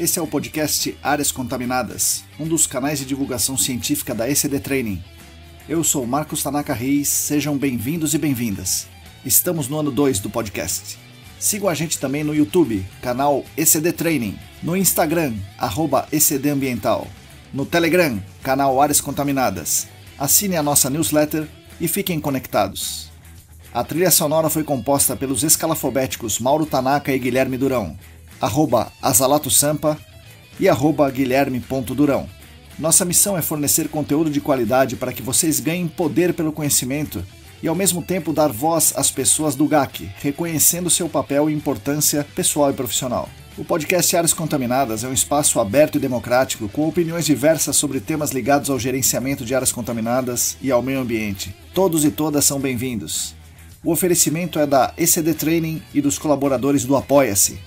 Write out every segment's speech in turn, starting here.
Esse é o podcast Áreas Contaminadas, um dos canais de divulgação científica da ECD Training. Eu sou Marcos Tanaka Reis, sejam bem-vindos e bem-vindas. Estamos no ano 2 do podcast. Sigam a gente também no YouTube, canal ECD Training, no Instagram, @ECD Ambiental, no Telegram, canal Áreas Contaminadas. Assine a nossa newsletter e fiquem conectados. A trilha sonora foi composta pelos escalafobéticos Mauro Tanaka e Guilherme Durão, @Azalato Sampa e @Guilherme.Durão. Nossa missão é fornecer conteúdo de qualidade para que vocês ganhem poder pelo conhecimento e ao mesmo tempo dar voz às pessoas do GAC, reconhecendo seu papel e importância pessoal e profissional. O podcast Áreas Contaminadas é um espaço aberto e democrático com opiniões diversas sobre temas ligados ao gerenciamento de áreas contaminadas e ao meio ambiente. Todos e todas são bem-vindos. O oferecimento é da ECD Training e dos colaboradores do Apoia-se.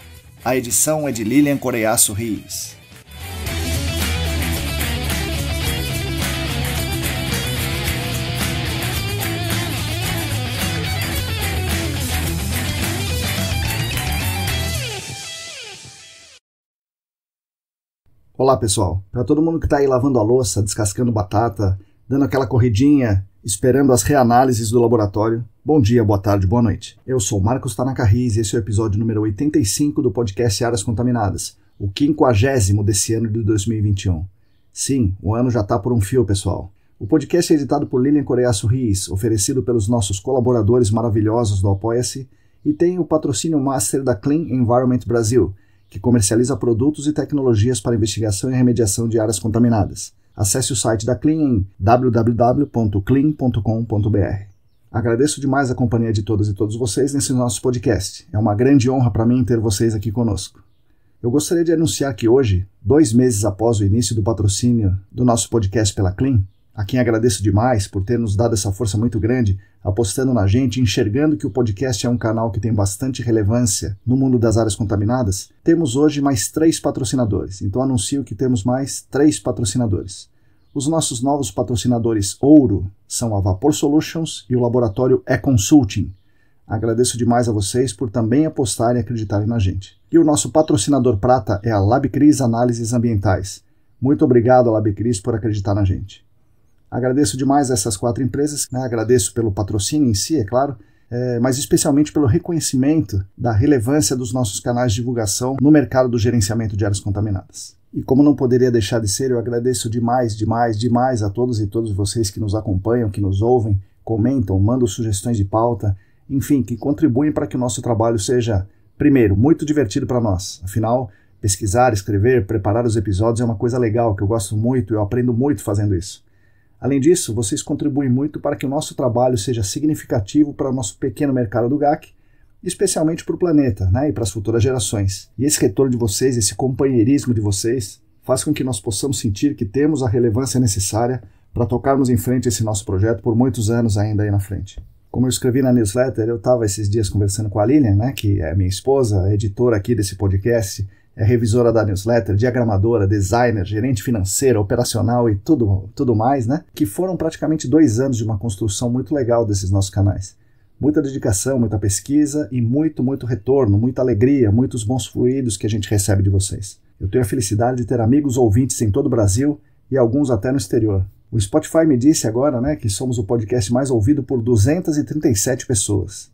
A edição é de Lilian Coreiaço Rios. Olá pessoal, para todo mundo que está aí lavando a louça, descascando batata, dando aquela corridinha, esperando as reanálises do laboratório, bom dia, boa tarde, boa noite. Eu sou Marcos Tanaka Reis e esse é o episódio número 85 do podcast Áreas Contaminadas, o 50º desse ano de 2021. Sim, o ano já está por um fio, pessoal. O podcast é editado por Lilian Coreiaço Rios, oferecido pelos nossos colaboradores maravilhosos do Apoia-se, e tem o patrocínio master da Clean Environment Brasil, que comercializa produtos e tecnologias para investigação e remediação de áreas contaminadas. Acesse o site da Clean em www.clean.com.br. Agradeço demais a companhia de todas e todos vocês nesse nosso podcast. É uma grande honra para mim ter vocês aqui conosco. Eu gostaria de anunciar que hoje, 2 meses após o início do patrocínio do nosso podcast pela Clean, a quem agradeço demais por ter nos dado essa força muito grande, apostando na gente, enxergando que o podcast é um canal que tem bastante relevância no mundo das áreas contaminadas, temos hoje mais 3 patrocinadores. Então anuncio que temos mais 3 patrocinadores. Os nossos novos patrocinadores ouro são a Vapor Solutions e o laboratório E-Consulting. Agradeço demais a vocês por também apostarem e acreditarem na gente. E o nosso patrocinador prata é a LabCris Análises Ambientais. Muito obrigado, LabCris, por acreditar na gente. Agradeço demais a essas 4 empresas, agradeço pelo patrocínio em si, é claro, mas especialmente pelo reconhecimento da relevância dos nossos canais de divulgação no mercado do gerenciamento de áreas contaminadas. E como não poderia deixar de ser, eu agradeço demais a todos e todas vocês que nos acompanham, que nos ouvem, comentam, mandam sugestões de pauta, enfim, que contribuem para que o nosso trabalho seja, primeiro, muito divertido para nós. Afinal, pesquisar, escrever, preparar os episódios é uma coisa legal, que eu gosto muito, eu aprendo muito fazendo isso. Além disso, vocês contribuem muito para que o nosso trabalho seja significativo para o nosso pequeno mercado do GAC, especialmente para o planeta, e para as futuras gerações. E esse retorno de vocês, esse companheirismo de vocês, faz com que nós possamos sentir que temos a relevância necessária para tocarmos em frente esse nosso projeto por muitos anos ainda aí na frente. Como eu escrevi na newsletter, eu estava esses dias conversando com a Lilian, que é minha esposa, editora aqui desse podcast, é revisora da newsletter, diagramadora, designer, gerente financeira, operacional e tudo mais, que foram praticamente 2 anos de uma construção muito legal desses nossos canais. Muita dedicação, muita pesquisa e muito retorno, muita alegria, muitos bons fluidos que a gente recebe de vocês. Eu tenho a felicidade de ter amigos ouvintes em todo o Brasil e alguns até no exterior. O Spotify me disse agora, que somos o podcast mais ouvido por 237 pessoas.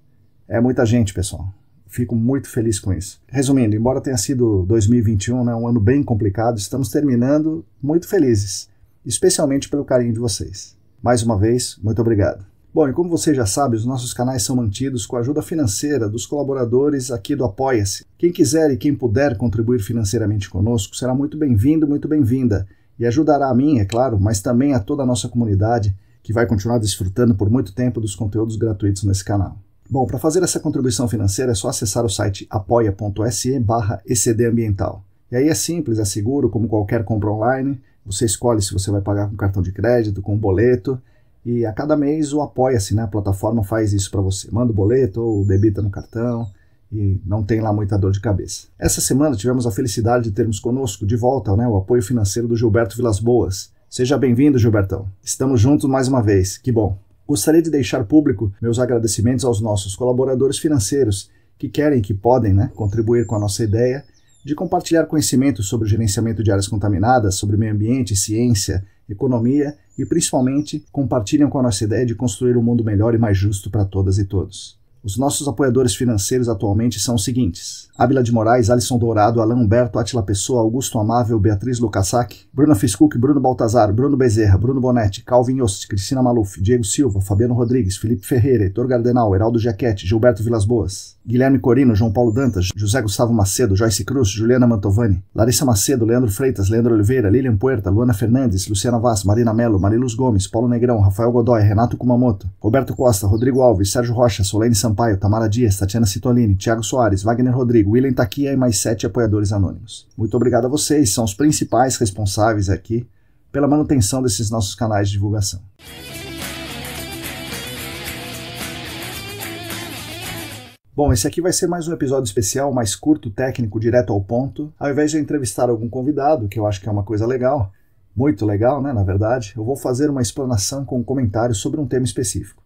É muita gente, pessoal. Fico muito feliz com isso. Resumindo, embora tenha sido 2021, um ano bem complicado, estamos terminando muito felizes, especialmente pelo carinho de vocês. Mais uma vez, muito obrigado. Bom, e como você já sabe, os nossos canais são mantidos com a ajuda financeira dos colaboradores aqui do Apoia-se. Quem quiser e quem puder contribuir financeiramente conosco será muito bem-vindo, muito bem-vinda, e ajudará a mim, é claro, mas também a toda a nossa comunidade, que vai continuar desfrutando por muito tempo dos conteúdos gratuitos nesse canal. Bom, para fazer essa contribuição financeira é só acessar o site apoia.se/ECD Ambiental. E aí é simples, é seguro, como qualquer compra online. Você escolhe se você vai pagar com cartão de crédito, com boleto, e a cada mês o Apoia-se, a plataforma faz isso para você. Manda o boleto ou debita no cartão e não tem lá muita dor de cabeça. Essa semana tivemos a felicidade de termos conosco de volta o apoio financeiro do Gilberto Vilas Boas. Seja bem-vindo, Gilbertão. Estamos juntos mais uma vez, que bom. Gostaria de deixar público meus agradecimentos aos nossos colaboradores financeiros que querem e que podem contribuir com a nossa ideia de compartilhar conhecimento sobre o gerenciamento de áreas contaminadas, sobre meio ambiente, ciência, economia e, principalmente, compartilham com a nossa ideia de construir um mundo melhor e mais justo para todas e todos. Os nossos apoiadores financeiros atualmente são os seguintes: Ábila de Moraes, Alisson Dourado, Alain Humberto, Átila Pessoa, Augusto Amável, Beatriz Lukasaki, Bruna Fiscuc, Bruno Baltazar, Bruno Bezerra, Bruno Bonetti, Calvin Yost, Cristina Maluf, Diego Silva, Fabiano Rodrigues, Felipe Ferreira, Heitor Gardenal, Heraldo Giachetti, Gilberto Vilas Boas, Guilherme Corino, João Paulo Dantas, José Gustavo Macedo, Joyce Cruz, Juliana Mantovani, Larissa Macedo, Leandro Freitas, Leandro Oliveira, Lilian Puerta, Luana Fernandes, Luciana Vaz, Marina Mello, Mariluz Gomes, Paulo Negrão, Rafael Godoy, Renato Kumamoto, Roberto Costa, Rodrigo Alves, Sérgio Rocha, Solene Sampaio, Tamara Dias, Tatiana Citolini, Thiago Soares, Wagner Rodrigo, William Taquia e mais 7 apoiadores anônimos. Muito obrigado a vocês, são os principais responsáveis aqui pela manutenção desses nossos canais de divulgação. Bom, esse aqui vai ser mais um episódio especial, mais curto, técnico, direto ao ponto. Ao invés de eu entrevistar algum convidado, que eu acho que é uma coisa legal, muito legal, né, na verdade, eu vou fazer uma explanação com um comentário sobre um tema específico.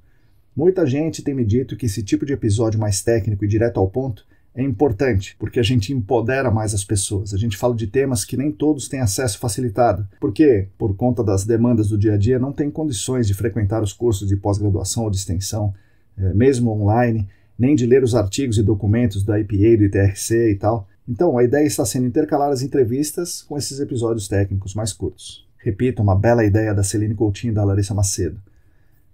Muita gente tem me dito que esse tipo de episódio mais técnico e direto ao ponto é importante, porque a gente empodera mais as pessoas. A gente fala de temas que nem todos têm acesso facilitado, porque, por conta das demandas do dia a dia, não tem condições de frequentar os cursos de pós-graduação ou de extensão, mesmo online, nem de ler os artigos e documentos da EPA, do ITRC e tal. Então, a ideia está sendo intercalar as entrevistas com esses episódios técnicos mais curtos. Repito, uma bela ideia da Celine Coutinho e da Larissa Macedo.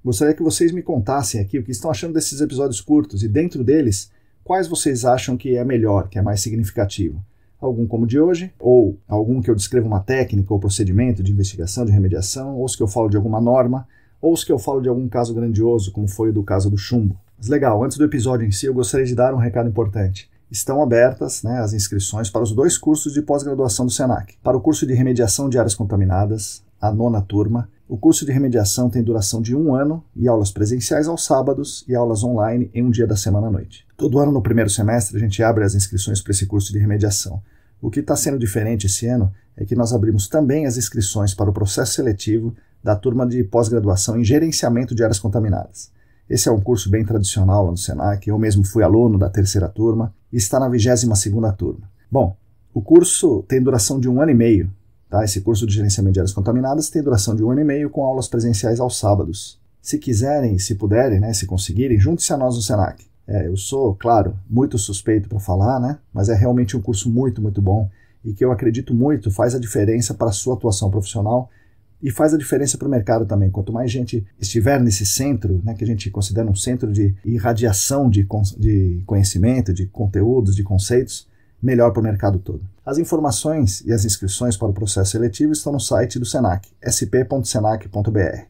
Gostaria que vocês me contassem aqui o que estão achando desses episódios curtos e, dentro deles, quais vocês acham que é melhor, que é mais significativo. Algum como o de hoje, ou algum que eu descrevo uma técnica ou procedimento de investigação, de remediação, ou os que eu falo de alguma norma, ou os que eu falo de algum caso grandioso, como foi o do caso do chumbo. Mas legal, antes do episódio em si, eu gostaria de dar um recado importante. Estão abertas, as inscrições para os 2 cursos de pós-graduação do SENAC. Para o curso de remediação de áreas contaminadas, a 9ª turma, o curso de remediação tem duração de 1 ano e aulas presenciais aos sábados e aulas online em um dia da semana à noite. Todo ano, no primeiro semestre, a gente abre as inscrições para esse curso de remediação. O que está sendo diferente esse ano é que nós abrimos também as inscrições para o processo seletivo da turma de pós-graduação em gerenciamento de áreas contaminadas. Esse é um curso bem tradicional lá no SENAC, eu mesmo fui aluno da 3ª turma e está na 22ª turma. Bom, o curso tem duração de 1 ano e meio. Tá? Esse curso de gerenciamento de áreas contaminadas tem duração de 1 ano e meio com aulas presenciais aos sábados. Se quiserem, se puderem, se conseguirem, junte-se a nós no SENAC. Eu sou, claro, muito suspeito para falar, mas é realmente um curso muito, muito bom e que eu acredito muito faz a diferença para a sua atuação profissional e faz a diferença para o mercado também. Quanto mais gente estiver nesse centro, que a gente considera um centro de irradiação de conhecimento, de conteúdos, de conceitos, melhor para o mercado todo. As informações e as inscrições para o processo seletivo estão no site do SENAC, sp.senac.br.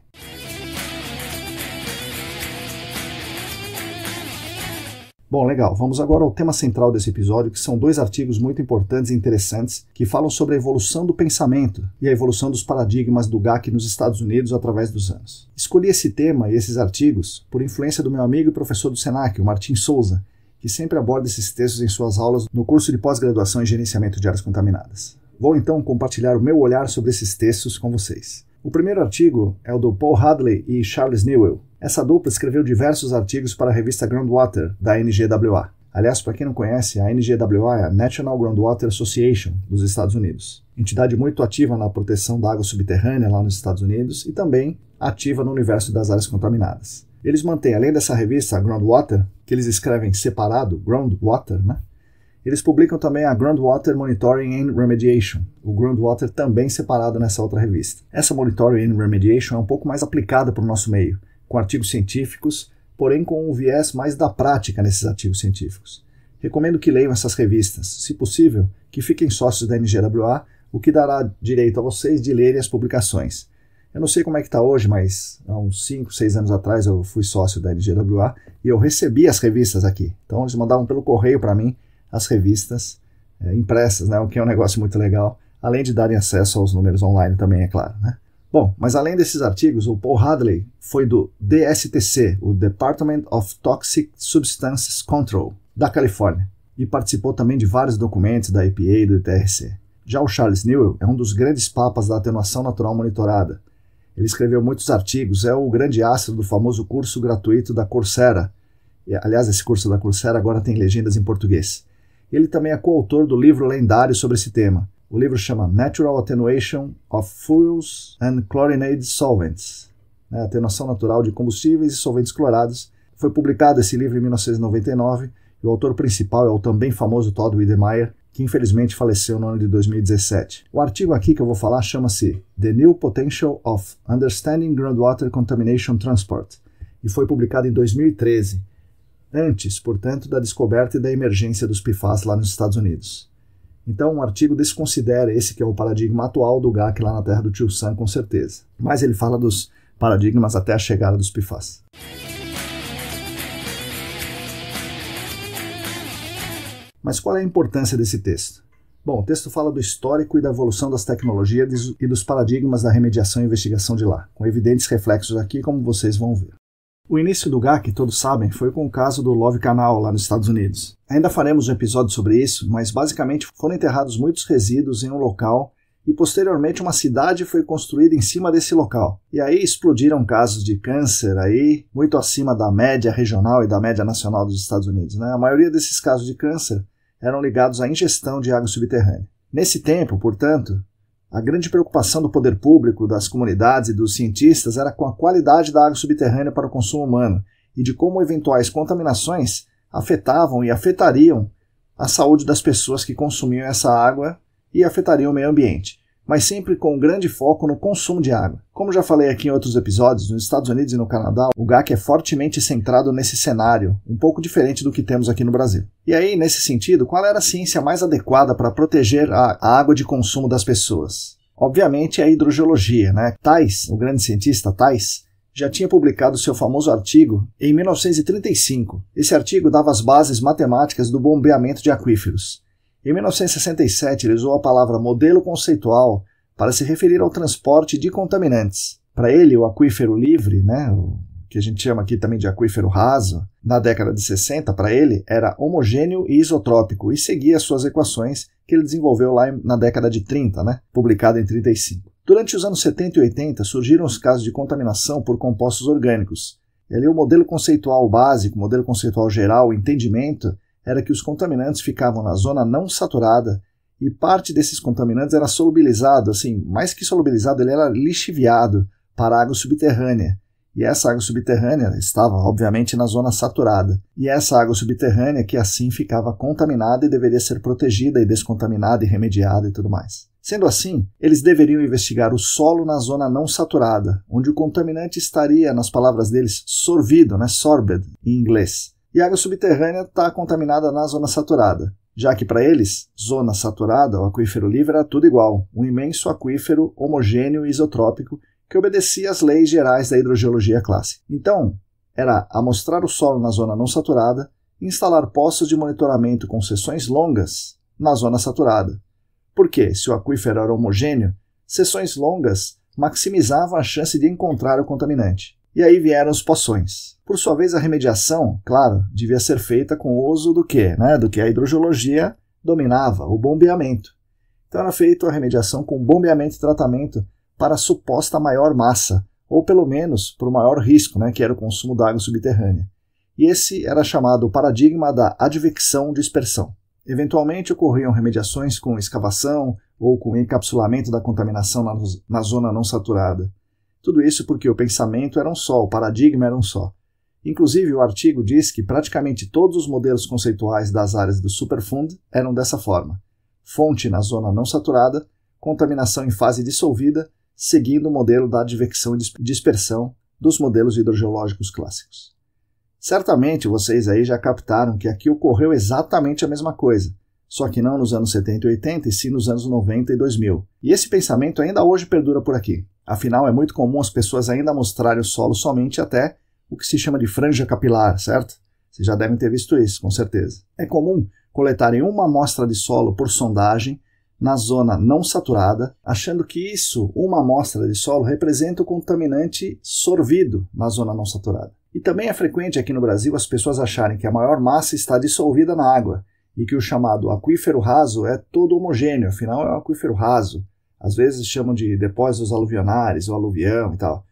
Bom, legal. Vamos agora ao tema central desse episódio, que são 2 artigos muito importantes e interessantes que falam sobre a evolução do pensamento e a evolução dos paradigmas do GAC nos Estados Unidos através dos anos. Escolhi esse tema e esses artigos por influência do meu amigo e professor do SENAC, o Martin Souza, que sempre aborda esses textos em suas aulas no curso de pós-graduação em gerenciamento de áreas contaminadas. Vou então compartilhar o meu olhar sobre esses textos com vocês. O primeiro artigo é o do Paul Hadley e Charles Newell. Essa dupla escreveu diversos artigos para a revista Groundwater, da NGWA. Aliás, para quem não conhece, a NGWA é a National Groundwater Association dos Estados Unidos. Entidade muito ativa na proteção da água subterrânea lá nos Estados Unidos e também ativa no universo das áreas contaminadas. Eles mantêm, além dessa revista, a Groundwater, que eles escrevem separado, Groundwater, eles publicam também a Groundwater Monitoring and Remediation, o Groundwater também separado nessa outra revista. Essa Monitoring and Remediation é um pouco mais aplicada para o nosso meio, com artigos científicos, porém com um viés mais da prática nesses artigos científicos. Recomendo que leiam essas revistas, se possível, que fiquem sócios da NGWA, o que dará direito a vocês de lerem as publicações. Eu não sei como é que está hoje, mas há uns 5, 6 anos atrás eu fui sócio da NGWA e eu recebi as revistas aqui. Então eles mandavam pelo correio para mim as revistas impressas, o que é um negócio muito legal, além de darem acesso aos números online também, é claro. Bom, mas além desses artigos, o Paul Hadley foi do DSTC, o Department of Toxic Substances Control, da Califórnia, e participou também de vários documentos da EPA e do ITRC. Já o Charles Newell é um dos grandes papas da atenuação natural monitorada. Ele escreveu muitos artigos, é o grande astro do famoso curso gratuito da Coursera. Aliás, esse curso da Coursera agora tem legendas em português. Ele também é coautor do livro lendário sobre esse tema. O livro chama Natural Attenuation of Fuels and Chlorinated Solvents, né, atenuação natural de combustíveis e solventes clorados. Foi publicado esse livro em 1999 e o autor principal é o também famoso Todd Weidemeyer, que infelizmente faleceu no ano de 2017. O artigo aqui que eu vou falar chama-se The New Potential of Understanding Groundwater Contamination Transport e foi publicado em 2013, antes, portanto, da descoberta e da emergência dos PFAS lá nos Estados Unidos. Então, um artigo desconsidera esse que é o paradigma atual do GAC lá na terra do tio Sam, com certeza. Mas ele fala dos paradigmas até a chegada dos PFAS. Mas qual é a importância desse texto? Bom, o texto fala do histórico e da evolução das tecnologias e dos paradigmas da remediação e investigação de lá, com evidentes reflexos aqui, como vocês vão ver. O início do GAC, todos sabem, foi com o caso do Love Canal lá nos Estados Unidos. Ainda faremos um episódio sobre isso, mas basicamente foram enterrados muitos resíduos em um local e posteriormente uma cidade foi construída em cima desse local. E aí explodiram casos de câncer aí, muito acima da média regional e da média nacional dos Estados Unidos, né? A maioria desses casos de câncer eram ligados à ingestão de água subterrânea. Nesse tempo, portanto, a grande preocupação do poder público, das comunidades e dos cientistas era com a qualidade da água subterrânea para o consumo humano e de como eventuais contaminações afetavam e afetariam a saúde das pessoas que consumiam essa água e afetariam o meio ambiente, mas sempre com um grande foco no consumo de água. Como já falei aqui em outros episódios, nos Estados Unidos e no Canadá, o GAC é fortemente centrado nesse cenário, um pouco diferente do que temos aqui no Brasil. E aí, nesse sentido, qual era a ciência mais adequada para proteger a água de consumo das pessoas? Obviamente é a hidrogeologia, né? Thais, o grande cientista Thais, já tinha publicado seu famoso artigo em 1935. Esse artigo dava as bases matemáticas do bombeamento de aquíferos. Em 1967, ele usou a palavra modelo conceitual para se referir ao transporte de contaminantes. Para ele, o aquífero livre, né, o que a gente chama aqui também de aquífero raso, na década de 60, para ele, era homogêneo e isotrópico e seguia suas equações que ele desenvolveu lá na década de 30, né, publicada em 35. Durante os anos 70 e 80, surgiram os casos de contaminação por compostos orgânicos. E ali o modelo conceitual básico, o modelo conceitual geral, o entendimento, era que os contaminantes ficavam na zona não saturada e parte desses contaminantes era solubilizado, assim, mais que solubilizado, ele era lixiviado para a água subterrânea. E essa água subterrânea estava, obviamente, na zona saturada. E essa água subterrânea que assim ficava contaminada e deveria ser protegida e descontaminada e remediada e tudo mais. Sendo assim, eles deveriam investigar o solo na zona não saturada, onde o contaminante estaria, nas palavras deles, sorvido, né, sorbed, em inglês. E a água subterrânea está contaminada na zona saturada, já que para eles, zona saturada, o aquífero livre era tudo igual, um imenso aquífero homogêneo e isotrópico que obedecia às leis gerais da hidrogeologia clássica. Então, era amostrar o solo na zona não saturada e instalar postos de monitoramento com seções longas na zona saturada. Porque, se o aquífero era homogêneo, seções longas maximizavam a chance de encontrar o contaminante. E aí vieram os poções. Por sua vez, a remediação, claro, devia ser feita com o uso do quê? Do que a hidrogeologia dominava, o bombeamento. Então era feita a remediação com bombeamento e tratamento para a suposta maior massa, ou pelo menos para o maior risco, que era o consumo da água subterrânea. E esse era chamado o paradigma da advecção-dispersão. Eventualmente ocorriam remediações com escavação ou com encapsulamento da contaminação na zona não saturada. Tudo isso porque o pensamento era um só, o paradigma era um só. Inclusive, o artigo diz que praticamente todos os modelos conceituais das áreas do Superfund eram dessa forma. Fonte na zona não saturada, contaminação em fase dissolvida, seguindo o modelo da advecção e dispersão dos modelos hidrogeológicos clássicos. Certamente vocês aí já captaram que aqui ocorreu exatamente a mesma coisa, só que não nos anos 70 e 80, e sim nos anos 90 e 2000. E esse pensamento ainda hoje perdura por aqui. Afinal, é muito comum as pessoas ainda mostrarem o solo somente até o que se chama de franja capilar, certo? Vocês já devem ter visto isso, com certeza. É comum coletarem uma amostra de solo por sondagem na zona não saturada, achando que isso, uma amostra de solo, representa o contaminante sorvido na zona não saturada. E também é frequente aqui no Brasil as pessoas acharem que a maior massa está dissolvida na água e que o chamado aquífero raso é todo homogêneo, afinal é um aquífero raso. Às vezes chamam de depósitos aluvionares ou aluvião e tal.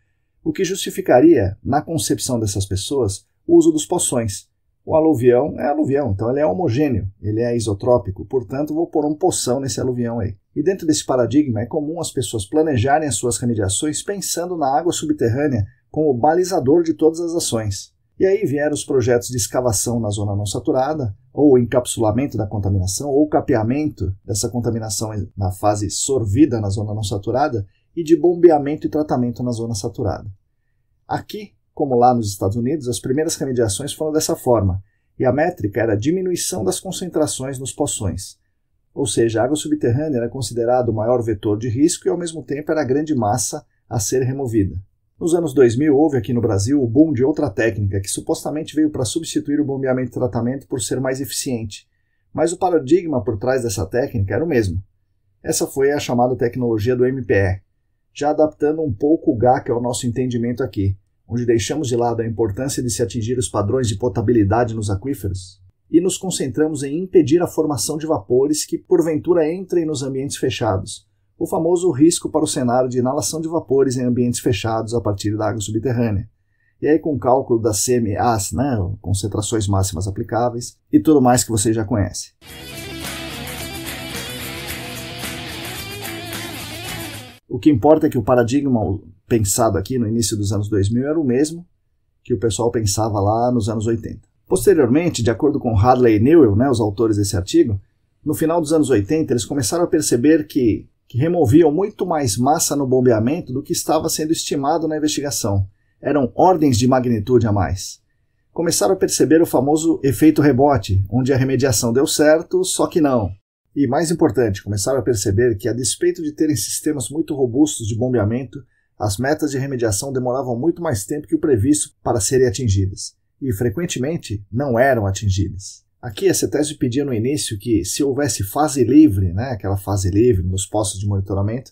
O que justificaria, na concepção dessas pessoas, o uso dos poções, O aluvião é aluvião, então ele é homogêneo, ele é isotrópico, portanto vou pôr um poção nesse aluvião aí. E dentro desse paradigma é comum as pessoas planejarem as suas remediações pensando na água subterrânea como balizador de todas as ações. E aí vieram os projetos de escavação na zona não saturada, ou encapsulamento da contaminação, ou capeamento dessa contaminação na fase sorvida na zona não saturada, e de bombeamento e tratamento na zona saturada. Aqui, como lá nos Estados Unidos, as primeiras remediações foram dessa forma, e a métrica era a diminuição das concentrações nos poções. Ou seja, a água subterrânea era considerada o maior vetor de risco e ao mesmo tempo era a grande massa a ser removida. Nos anos 2000 houve aqui no Brasil o boom de outra técnica que supostamente veio para substituir o bombeamento e tratamento por ser mais eficiente, mas o paradigma por trás dessa técnica era o mesmo. Essa foi a chamada tecnologia do MPE, já adaptando um pouco o GAC ao nosso entendimento aqui, onde deixamos de lado a importância de se atingir os padrões de potabilidade nos aquíferos e nos concentramos em impedir a formação de vapores que porventura entrem nos ambientes fechados, o famoso risco para o cenário de inalação de vapores em ambientes fechados a partir da água subterrânea. E aí com o cálculo das CMAs, concentrações máximas aplicáveis, e tudo mais que você já conhece. O que importa é que o paradigma pensado aqui no início dos anos 2000 era o mesmo que o pessoal pensava lá nos anos 80. Posteriormente, de acordo com Hadley e Newell, os autores desse artigo, no final dos anos 80 eles começaram a perceber que removiam muito mais massa no bombeamento do que estava sendo estimado na investigação. Eram ordens de magnitude a mais. Começaram a perceber o famoso efeito rebote, onde a remediação deu certo, só que não. E mais importante, começaram a perceber que, a despeito de terem sistemas muito robustos de bombeamento, as metas de remediação demoravam muito mais tempo que o previsto para serem atingidas, e frequentemente não eram atingidas. Aqui a CETESB pedia no início que, se houvesse fase livre, aquela fase livre nos postos de monitoramento,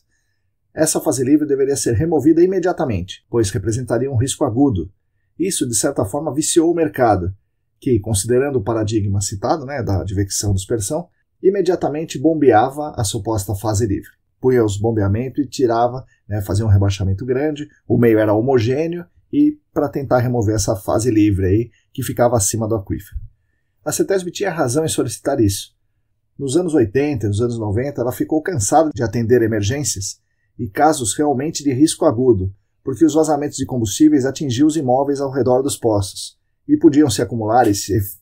essa fase livre deveria ser removida imediatamente, pois representaria um risco agudo. Isso, de certa forma, viciou o mercado, que, considerando o paradigma citado, da advecção e dispersão, imediatamente bombeava a suposta fase livre. Punha os bombeamentos e tirava, fazia um rebaixamento grande, o meio era homogêneo, e para tentar remover essa fase livre aí, que ficava acima do aquífero. A CETESB tinha razão em solicitar isso. Nos anos 80 e nos anos 90, ela ficou cansada de atender emergências e casos realmente de risco agudo, porque os vazamentos de combustíveis atingiam os imóveis ao redor dos poços, e podiam se acumular, e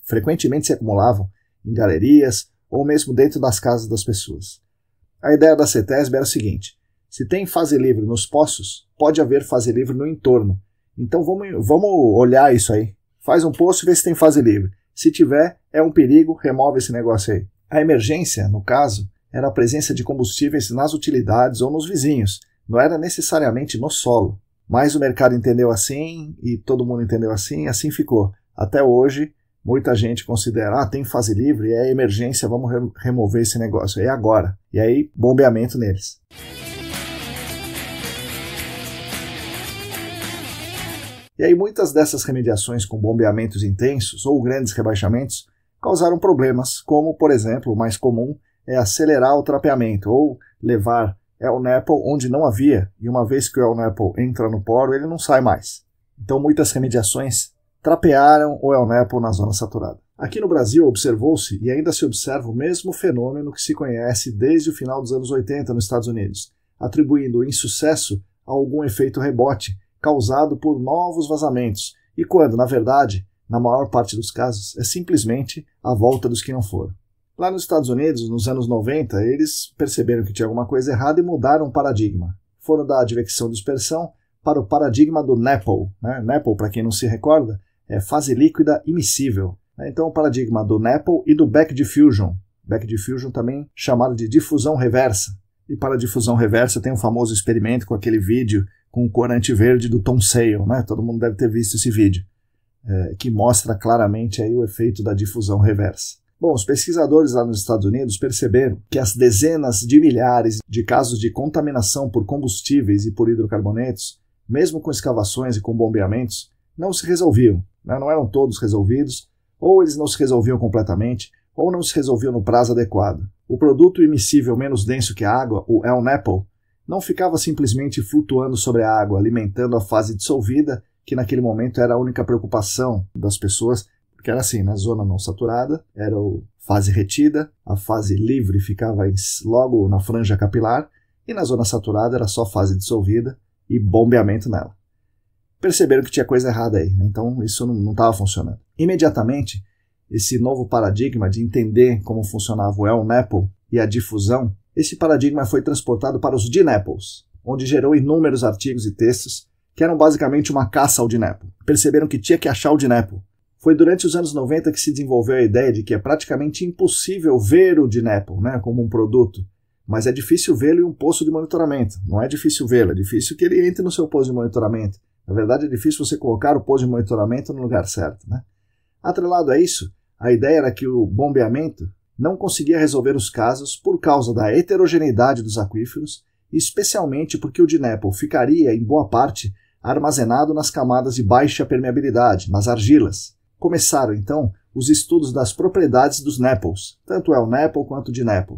frequentemente se acumulavam, em galerias, ou mesmo dentro das casas das pessoas. A ideia da CETESB era a seguinte: se tem fase livre nos poços, pode haver fase livre no entorno. Então vamos olhar isso aí. Faz um poço e vê se tem fase livre. Se tiver, é um perigo, remove esse negócio aí. A emergência, no caso, era a presença de combustíveis nas utilidades ou nos vizinhos, não era necessariamente no solo. Mas o mercado entendeu assim, e todo mundo entendeu assim, e assim ficou. Até hoje, muita gente considera, tem fase livre, é emergência, vamos remover esse negócio, é agora. E aí, bombeamento neles. E aí muitas dessas remediações com bombeamentos intensos ou grandes rebaixamentos causaram problemas, como, por exemplo, o mais comum é acelerar o trapeamento ou levar El-Nepal onde não havia, e uma vez que o El-Nepal entra no poro, ele não sai mais. Então muitas remediações trapearam o El-Nepal na zona saturada. Aqui no Brasil observou-se e ainda se observa o mesmo fenômeno que se conhece desde o final dos anos 80 nos Estados Unidos, atribuindo o insucesso a algum efeito rebote causado por novos vazamentos, e quando, na verdade, na maior parte dos casos, é simplesmente a volta dos que não foram. Lá nos Estados Unidos, nos anos 90, eles perceberam que tinha alguma coisa errada e mudaram o paradigma. Foram da advecção de dispersão para o paradigma do NEPL. NEPL, para quem não se recorda, é fase líquida immiscível. Então o paradigma do NEPL e do back diffusion. Back diffusion também chamado de difusão reversa. E para a difusão reversa tem um famoso experimento com aquele vídeo com o corante verde do Tom Sale, todo mundo deve ter visto esse vídeo, que mostra claramente aí o efeito da difusão reversa. Bom, os pesquisadores lá nos Estados Unidos perceberam que as dezenas de milhares de casos de contaminação por combustíveis e por hidrocarbonetos, mesmo com escavações e com bombeamentos, não se resolviam, não eram todos resolvidos, ou eles não se resolviam completamente, ou não se resolviam no prazo adequado. O produto immiscível menos denso que a água, o El-Nepal, não ficava simplesmente flutuando sobre a água, alimentando a fase dissolvida, que naquele momento era a única preocupação das pessoas, Porque era assim, na zona não saturada era a fase retida, a fase livre ficava logo na franja capilar, e na zona saturada era só fase dissolvida e bombeamento nela. Perceberam que tinha coisa errada aí, né? Então isso não estava funcionando. Imediatamente, esse novo paradigma de entender como funcionava o El-Nepal e a difusão, esse paradigma foi transportado para os DNAPLs, onde gerou inúmeros artigos e textos que eram basicamente uma caça ao DNAPL. Perceberam que tinha que achar o DNAPL. Foi durante os anos 90 que se desenvolveu a ideia de que é praticamente impossível ver o DNAPL, né, como um produto, mas é difícil vê-lo em um posto de monitoramento. Não é difícil vê-lo, é difícil que ele entre no seu posto de monitoramento. Na verdade, é difícil você colocar o posto de monitoramento no lugar certo, né? Atrelado a isso, a ideia era que o bombeamento não conseguia resolver os casos por causa da heterogeneidade dos aquíferos, especialmente porque o DNAPL ficaria, em boa parte, armazenado nas camadas de baixa permeabilidade, nas argilas. Começaram, então, os estudos das propriedades dos NAPLs, tanto o El-Nepal quanto o DNAPL.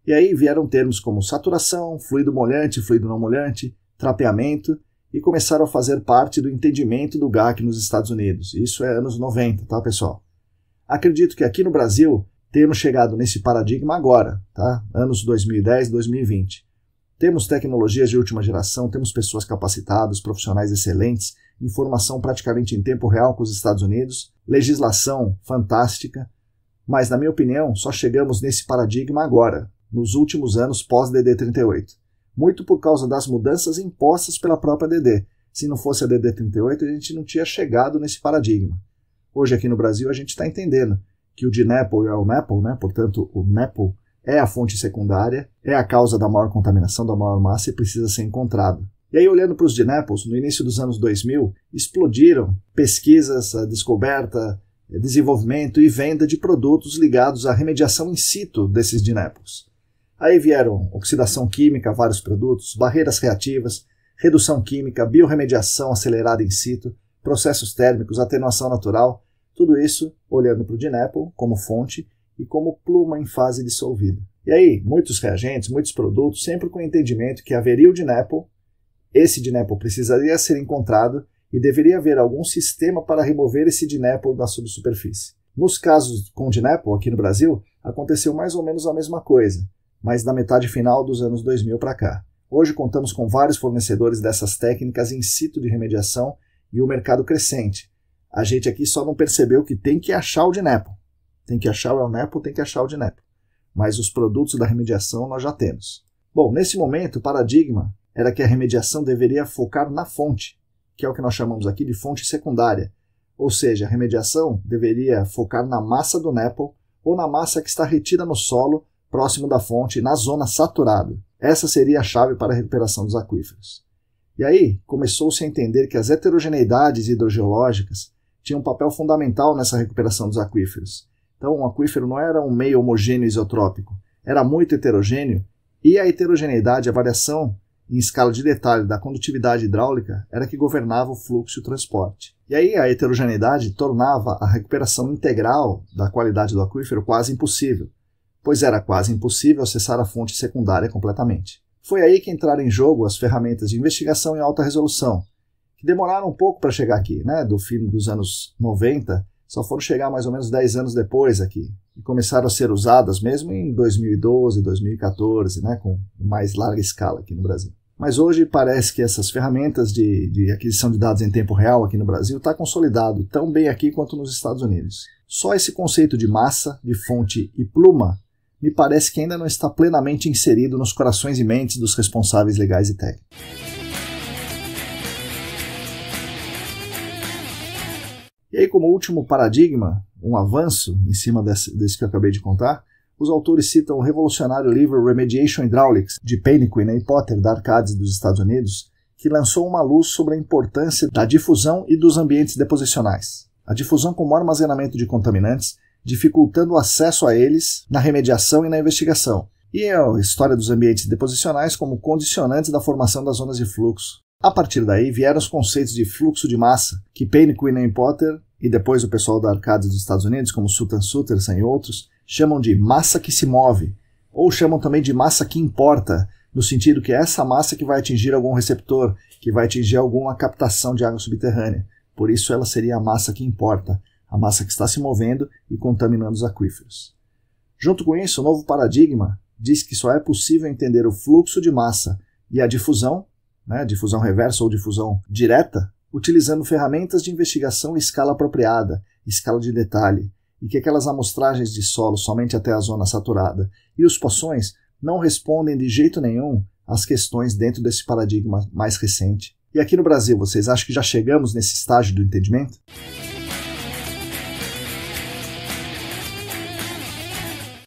E aí vieram termos como saturação, fluido molhante, fluido não molhante, trapeamento, e começaram a fazer parte do entendimento do GAC nos Estados Unidos. Isso é anos 90, tá, pessoal? Acredito que aqui no Brasil temos chegado nesse paradigma agora, tá? Anos 2010, 2020. Temos tecnologias de última geração, temos pessoas capacitadas, profissionais excelentes, informação praticamente em tempo real com os Estados Unidos, legislação fantástica, mas, na minha opinião, só chegamos nesse paradigma agora, nos últimos anos pós-DD38. Muito por causa das mudanças impostas pela própria DD. Se não fosse a DD38, a gente não tinha chegado nesse paradigma. Hoje, aqui no Brasil, a gente está entendendo que o DNAPL e o El-Nepal, né, portanto, o NAPL é a fonte secundária, é a causa da maior contaminação, da maior massa e precisa ser encontrado. E aí, olhando para os DNAPLs, no início dos anos 2000, explodiram pesquisas, a descoberta, desenvolvimento e venda de produtos ligados à remediação in situ desses DNAPLs. Aí vieram oxidação química, vários produtos, barreiras reativas, redução química, biorremediação acelerada in situ, processos térmicos, atenuação natural, tudo isso olhando para o DNAPL como fonte e como pluma em fase dissolvida. E aí, muitos reagentes, muitos produtos, sempre com o entendimento que haveria o DNAPL, esse DNAPL precisaria ser encontrado e deveria haver algum sistema para remover esse DNAPL da subsuperfície. Nos casos com DNAPL aqui no Brasil, aconteceu mais ou menos a mesma coisa, mas da metade final dos anos 2000 para cá. Hoje contamos com vários fornecedores dessas técnicas in situ de remediação e o mercado crescente. A gente aqui só não percebeu que tem que achar o DNAPL. Tem que achar o El-Nepal, tem que achar o DNAPL. Mas os produtos da remediação nós já temos. Bom, nesse momento o paradigma era que a remediação deveria focar na fonte, que é o que nós chamamos aqui de fonte secundária. Ou seja, a remediação deveria focar na massa do NAPL ou na massa que está retida no solo, próximo da fonte, na zona saturada. Essa seria a chave para a recuperação dos aquíferos. E aí começou-se a entender que as heterogeneidades hidrogeológicas tinham um papel fundamental nessa recuperação dos aquíferos. Então o aquífero não era um meio homogêneo isotrópico, era muito heterogêneo, e a heterogeneidade, a variação em escala de detalhe da condutividade hidráulica era que governava o fluxo e o transporte. E aí a heterogeneidade tornava a recuperação integral da qualidade do aquífero quase impossível, pois era quase impossível acessar a fonte secundária completamente. Foi aí que entraram em jogo as ferramentas de investigação em alta resolução, que demoraram um pouco para chegar aqui, né? Do fim dos anos 90, só foram chegar mais ou menos 10 anos depois aqui, e começaram a ser usadas mesmo em 2012, 2014, né? Com mais larga escala aqui no Brasil. Mas hoje parece que essas ferramentas de aquisição de dados em tempo real aqui no Brasil está consolidado tão bem aqui quanto nos Estados Unidos. Só esse conceito de massa, de fonte e pluma me parece que ainda não está plenamente inserido nos corações e mentes dos responsáveis legais e técnicos. E aí, como último paradigma, um avanço em cima desse que eu acabei de contar, os autores citam o revolucionário livro Remediation Hydraulics, de Panequin e Potter, da Arcadis dos Estados Unidos, que lançou uma luz sobre a importância da difusão e dos ambientes deposicionais. A difusão como armazenamento de contaminantes, dificultando o acesso a eles na remediação e na investigação, e a história dos ambientes deposicionais como condicionantes da formação das zonas de fluxo. A partir daí vieram os conceitos de fluxo de massa, que Panequin e Potter, e depois o pessoal da Arcadis dos Estados Unidos, como Sutton Sutterson e outros, chamam de massa que se move, ou chamam também de massa que importa, no sentido que é essa massa que vai atingir algum receptor, que vai atingir alguma captação de água subterrânea. Por isso ela seria a massa que importa, a massa que está se movendo e contaminando os aquíferos. Junto com isso, o novo paradigma diz que só é possível entender o fluxo de massa e a difusão, difusão reversa ou difusão direta, utilizando ferramentas de investigação em escala apropriada, escala de detalhe, e que aquelas amostragens de solo somente até a zona saturada e os poções não respondem de jeito nenhum às questões dentro desse paradigma mais recente. E aqui no Brasil, vocês acham que já chegamos nesse estágio do entendimento?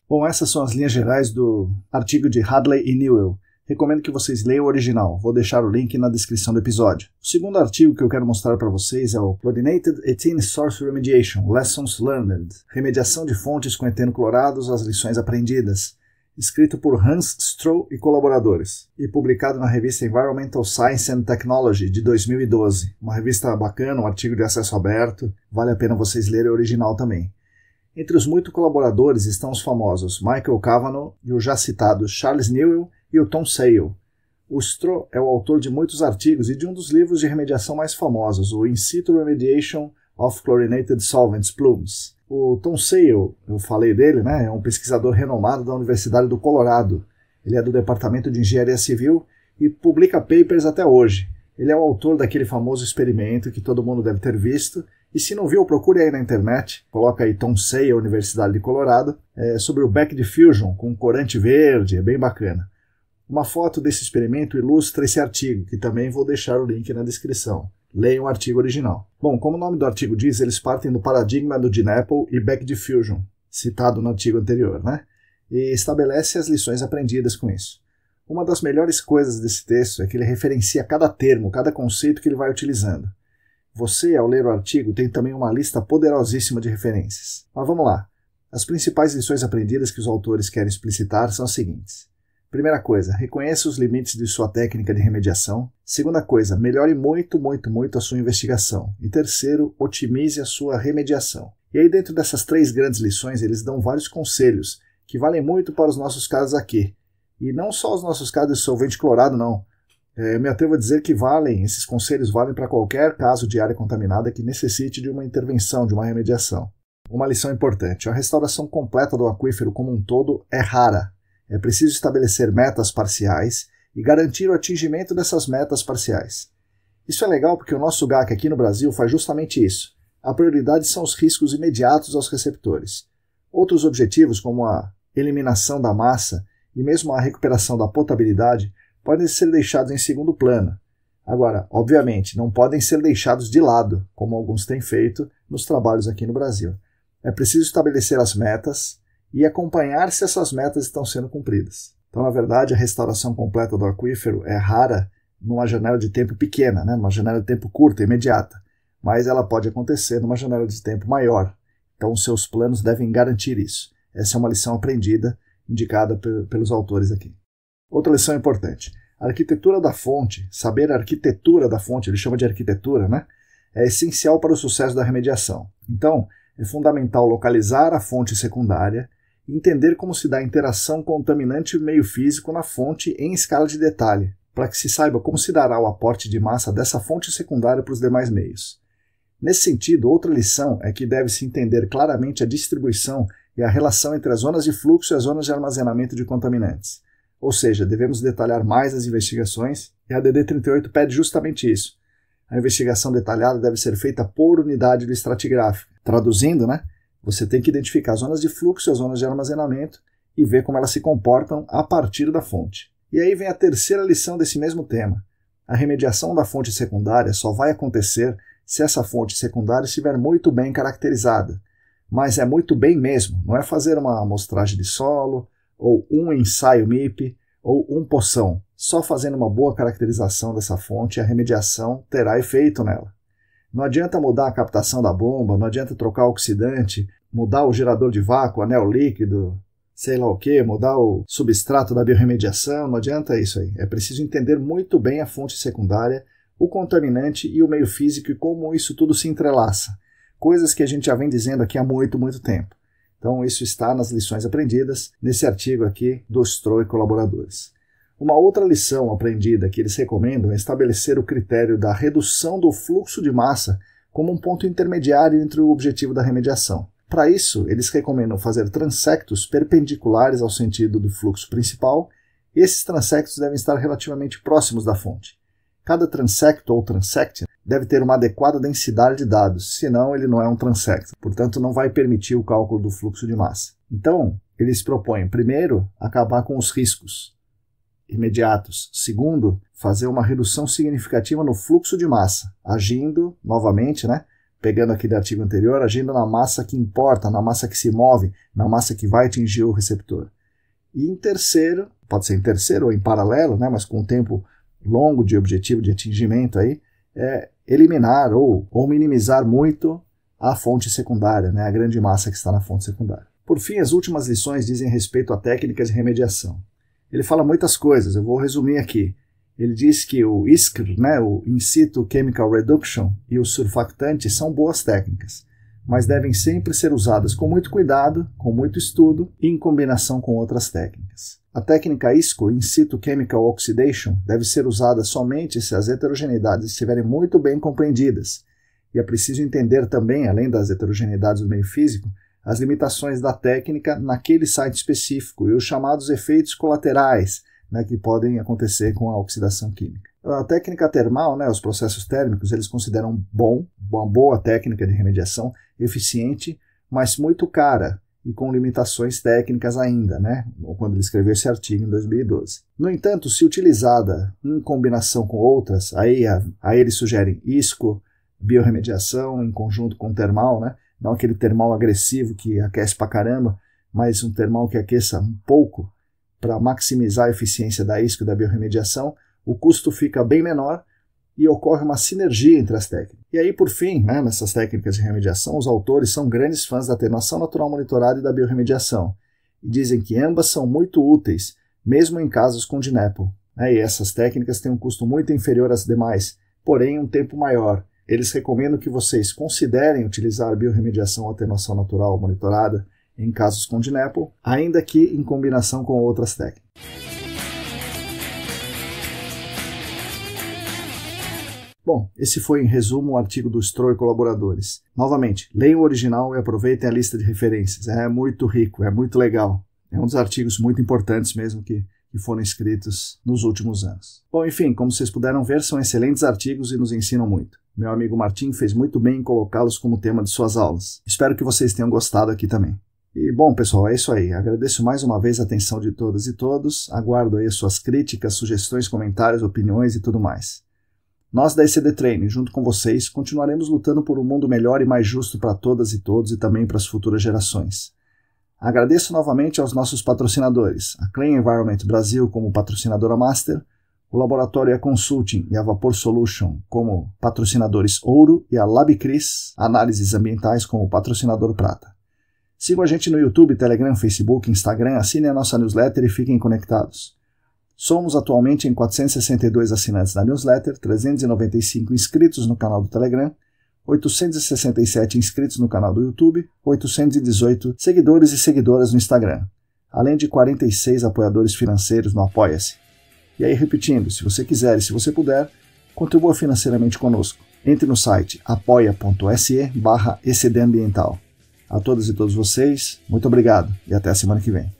Bom, essas são as linhas gerais do artigo de Hadley e Newell. Recomendo que vocês leiam o original, vou deixar o link na descrição do episódio. O segundo artigo que eu quero mostrar para vocês é o Chlorinated Ethene Source Remediation, Lessons Learned, Remediação de fontes com eteno clorados, as lições aprendidas, escrito por Hans Stroh e colaboradores, e publicado na revista Environmental Science and Technology, de 2012. Uma revista bacana, um artigo de acesso aberto, vale a pena vocês lerem o original também. Entre os muitos colaboradores estão os famosos Michael Cavanaugh e o já citado Charles Newell e o Tom Sale. O Stroh é o autor de muitos artigos e de um dos livros de remediação mais famosos, o In Situ Remediation of Chlorinated Solvents, Plumes. O Tom Sale, eu falei dele, é um pesquisador renomado da Universidade do Colorado. Ele é do Departamento de Engenharia Civil e publica papers até hoje. Ele é o autor daquele famoso experimento que todo mundo deve ter visto, e se não viu, procure aí na internet, coloca aí Tom Sale, Universidade de Colorado, sobre o Back Diffusion com corante verde, é bem bacana. Uma foto desse experimento ilustra esse artigo, que também vou deixar o link na descrição. Leiam o artigo original. Bom, como o nome do artigo diz, eles partem do paradigma do DNAPL e Back Diffusion, citado no artigo anterior, e estabelece as lições aprendidas com isso. Uma das melhores coisas desse texto é que ele referencia cada termo, cada conceito que ele vai utilizando. Você, ao ler o artigo, tem também uma lista poderosíssima de referências. Mas vamos lá. As principais lições aprendidas que os autores querem explicitar são as seguintes. Primeira coisa, reconheça os limites de sua técnica de remediação. Segunda coisa, melhore muito, muito, muito a sua investigação. E terceiro, otimize a sua remediação. E aí dentro dessas três grandes lições, eles dão vários conselhos, que valem muito para os nossos casos aqui. E não só os nossos casos de solvente clorado, não. Eu me atrevo a dizer que esses conselhos valem para qualquer caso de área contaminada que necessite de uma intervenção, de uma remediação. Uma lição importante, a restauração completa do aquífero como um todo é rara. É preciso estabelecer metas parciais e garantir o atingimento dessas metas parciais. Isso é legal porque o nosso GAC aqui no Brasil faz justamente isso. A prioridade são os riscos imediatos aos receptores. Outros objetivos, como a eliminação da massa e mesmo a recuperação da potabilidade, podem ser deixados em segundo plano. Agora, obviamente, não podem ser deixados de lado, como alguns têm feito nos trabalhos aqui no Brasil. É preciso estabelecer as metas e acompanhar se essas metas estão sendo cumpridas. Então, na verdade, a restauração completa do aquífero é rara numa janela de tempo pequena, numa janela de tempo curta, imediata, mas ela pode acontecer numa janela de tempo maior. Então, os seus planos devem garantir isso. Essa é uma lição aprendida, indicada pelos autores aqui. Outra lição importante. A arquitetura da fonte, saber a arquitetura da fonte, ele chama de arquitetura, é essencial para o sucesso da remediação. Então, é fundamental localizar a fonte secundária e entender como se dá a interação contaminante meio físico na fonte em escala de detalhe, para que se saiba como se dará o aporte de massa dessa fonte secundária para os demais meios. Nesse sentido, outra lição é que deve-se entender claramente a distribuição e a relação entre as zonas de fluxo e as zonas de armazenamento de contaminantes. Ou seja, devemos detalhar mais as investigações, e a DD 38 pede justamente isso. A investigação detalhada deve ser feita por unidade do estratigráfico. Traduzindo, você tem que identificar as zonas de fluxo e as zonas de armazenamento e ver como elas se comportam a partir da fonte. E aí vem a terceira lição desse mesmo tema. A remediação da fonte secundária só vai acontecer se essa fonte secundária estiver muito bem caracterizada. Mas é muito bem mesmo, não é fazer uma amostragem de solo, ou um ensaio MIP, ou um poção. Só fazendo uma boa caracterização dessa fonte, a remediação terá efeito nela. Não adianta mudar a captação da bomba, não adianta trocar o oxidante, mudar o gerador de vácuo, anel líquido, sei lá o que, mudar o substrato da biorremediação, não adianta isso aí. É preciso entender muito bem a fonte secundária, o contaminante e o meio físico e como isso tudo se entrelaça. Coisas que a gente já vem dizendo aqui há muito, muito tempo. Então isso está nas lições aprendidas, nesse artigo aqui do Stroh e colaboradores. Uma outra lição aprendida que eles recomendam é estabelecer o critério da redução do fluxo de massa como um ponto intermediário entre o objetivo da remediação. Para isso, eles recomendam fazer transectos perpendiculares ao sentido do fluxo principal, e esses transectos devem estar relativamente próximos da fonte. Cada transecto ou transect deve ter uma adequada densidade de dados, senão ele não é um transect, portanto não vai permitir o cálculo do fluxo de massa. Então, eles propõem, primeiro, acabar com os riscos imediatos. Segundo, fazer uma redução significativa no fluxo de massa, agindo, novamente, pegando aquele artigo anterior, agindo na massa que importa, na massa que se move, na massa que vai atingir o receptor. E em terceiro, pode ser em terceiro ou em paralelo, mas com um tempo longo de objetivo de atingimento, é eliminar ou minimizar muito a fonte secundária, a grande massa que está na fonte secundária. Por fim, as últimas lições dizem respeito a técnicas de remediação. Ele fala muitas coisas, eu vou resumir aqui. Ele diz que o ISCR, o In Situ Chemical Reduction, e o surfactante são boas técnicas, mas devem sempre ser usadas com muito cuidado, com muito estudo e em combinação com outras técnicas. A técnica ISCO, In Situ Chemical Oxidation, deve ser usada somente se as heterogeneidades estiverem muito bem compreendidas, e é preciso entender também, além das heterogeneidades do meio físico, as limitações da técnica naquele site específico e os chamados efeitos colaterais, que podem acontecer com a oxidação química. A técnica termal, os processos térmicos, eles consideram uma boa técnica de remediação, eficiente, mas muito cara e com limitações técnicas ainda, quando ele escreveu esse artigo em 2012. No entanto, se utilizada em combinação com outras, aí eles sugerem ISCO, biorremediação em conjunto com termal, não aquele termal agressivo que aquece pra caramba, mas um termal que aqueça um pouco para maximizar a eficiência da ISCO e da biorremediação, o custo fica bem menor e ocorre uma sinergia entre as técnicas. E aí, por fim, nessas técnicas de remediação, os autores são grandes fãs da atenuação natural monitorada e da biorremediação, e dizem que ambas são muito úteis, mesmo em casos com DNEPL. E essas técnicas têm um custo muito inferior às demais, porém um tempo maior. Eles recomendam que vocês considerem utilizar biorremediação ou atenuação natural monitorada em casos com DNEPL, ainda que em combinação com outras técnicas. Bom, esse foi em resumo o artigo do Stroh e colaboradores. Novamente, leiam o original e aproveitem a lista de referências. É muito rico, é muito legal. É um dos artigos muito importantes mesmo que foram escritos nos últimos anos. Bom, enfim, como vocês puderam ver, são excelentes artigos e nos ensinam muito. Meu amigo Martim fez muito bem em colocá-los como tema de suas aulas. Espero que vocês tenham gostado aqui também. E bom, pessoal, é isso aí. Agradeço mais uma vez a atenção de todas e todos. Aguardo aí as suas críticas, sugestões, comentários, opiniões e tudo mais. Nós da ECD Training, junto com vocês, continuaremos lutando por um mundo melhor e mais justo para todas e todos e também para as futuras gerações. Agradeço novamente aos nossos patrocinadores, a Clean Environment Brasil como patrocinadora Master, o Laboratório E-Consulting e a Vapor Solution como patrocinadores Ouro e a LabCris Análises Ambientais como patrocinador Prata. Sigam a gente no YouTube, Telegram, Facebook, Instagram, assinem a nossa newsletter e fiquem conectados. Somos atualmente em 462 assinantes da newsletter, 395 inscritos no canal do Telegram, 867 inscritos no canal do YouTube, 818 seguidores e seguidoras no Instagram, além de 46 apoiadores financeiros no Apoia-se. E aí, repetindo, se você quiser e se você puder, contribua financeiramente conosco. Entre no site apoia.se/ecdambiental. A todas e todos vocês, muito obrigado e até a semana que vem.